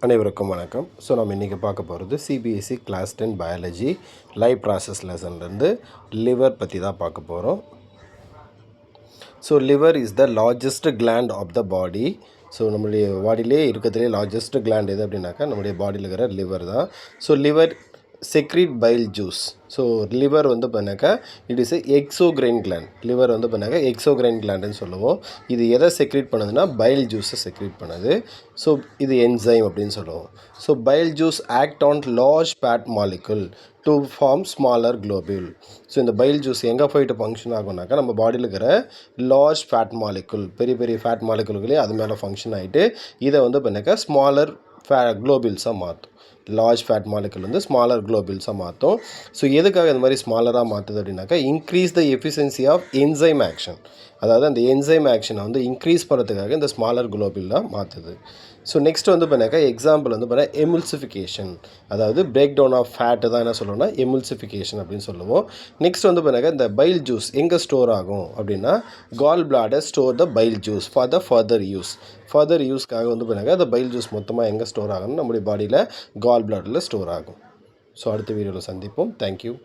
அனைவருக்கும் வணக்கம். ஸோ நம்ம இன்றைக்கி பார்க்க போகிறது CBSE class 10 biology life process லெசன்லேருந்து லிவர் பற்றி தான் பார்க்க போகிறோம். So liver is the largest gland of the body. So நம்மளுடைய பாடியிலே இருக்கிறதுலே லார்ஜஸ்ட் கிளாண்ட் எது அப்படின்னாக்கா நம்மளுடைய பாடியில் இருக்கிற லிவர் தான். So liver secrete file juice. So liver வந்து பண்ணாக்கா it is exocrine gland. Liver வந்து பண்ணாக்கா எக்ஸோகிரைன் கிளாண்டுன்னு சொல்லுவோம். இது எதை செக்ரீட் பண்ணுதுன்னா பைல் ஜூஸை செக்ரீட் பண்ணுது. ஸோ இது என்சைம் அப்படின்னு சொல்லுவோம். So bile juice act on large fat molecule to form smaller globule. So இந்த பைல் ஜூஸ் எங்கே போயிட்டு ஃபங்க்ஷன் ஆகும்னாக்கா நம்ம பாடியில் இருக்கிற லார்ஜ் ஃபேட் மாலிகுல் பெரிய பெரிய ஃபேட் மாலிகுல்களே அது மேலே ஃபங்க்ஷன் ஆகிட்டு இதை வந்து பண்ணாக்கா ஸ்மாலர் குளோபியூல்ஸாக மாற்றும். லார்ஜ் ஃபேட் மாலிகுல் வந்து ஸ்மாலர் குளோபியூல்ஸாக மாற்றும். ஸோ எதுக்காக இந்த மாதிரி ஸ்மாலராக மாற்றுது அப்படின்னாக்கா increase the efficiency of enzyme action. அதாவது அந்த என்சைம் ஆக்ஷனை வந்து இன்க்ரீஸ் பண்ணுறதுக்காக இந்த ஸ்மாலர் குளோபியூலாக மாற்றுது. ஸோ நெக்ஸ்ட் வந்து பண்ணாக்கா எக்ஸாம்பிள் வந்து பண்ணால் எமுல்சிஃபிகேஷன், அதாவது பிரேக் டவுன் ஆஃப் ஃபேட்டு தான் என்ன சொல்லுவோம்னா எமுல்சிஃபிகேஷன் அப்படின்னு சொல்லுவோம். நெக்ஸ்ட் வந்து பண்ணாக்கா இந்த பைல் ஜூஸ் எங்கே ஸ்டோர் ஆகும் அப்படின்னா gall bladder store the bile juice for the further use. Further யூஸ்க்காக வந்து பண்ணாக்கா அந்த பைல் ஜூஸ் மொத்தமாக எங்கே ஸ்டோர் ஆகணும் நம்முடைய பாடியில் கால் பிளாடரில் ஸ்டோர் ஆகும். ஸோ அடுத்த வீடியோவில் சந்திப்போம். தேங்க்யூ.